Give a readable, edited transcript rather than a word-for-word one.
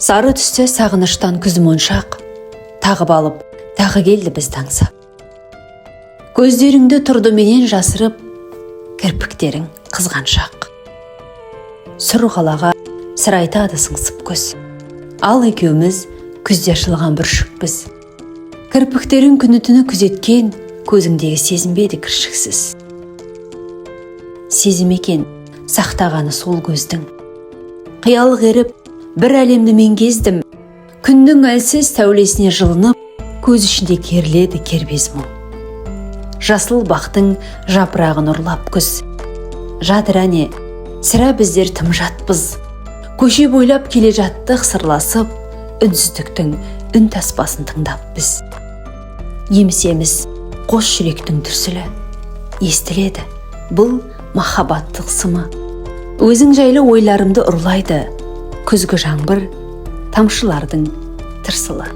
Сары түсте сағыныштан күз моншақ, тағып алып, тағы келді бізді аңсап. Көздеріңді тұрды менен жасырып, кірпіктерің қызғаншақ. Сұр қалаға сыр айтады сыңсып көз. Ал екеуміз күзде ашылған бүршікпіз. Кірпіктерің күні түні күзеткен, көзіңдегі сезінбеді кіршіксіз. Сезім екен сақтағаны сол көздің. Қиялық еріп, бір әлемді мен кездім. Күннің әлсіз сәулесіне жылынып, көз ішінде керіледі кербез мұң. Жасыл бақтың жапырағын ұрлап күз. Жатыр әне, сірә біздер тым жатпыз. Көше бойлап келе жаттық сырласып, үнсіздіктің үн таспасын тыңдап біз. Еміс-еміс қос жүректің дүрсілі естіледі, бұл махаббаттық сымы. Өзің жайлы ойларымды ұрлайды күзгі жаңбыр, тамшылардың тырсылы.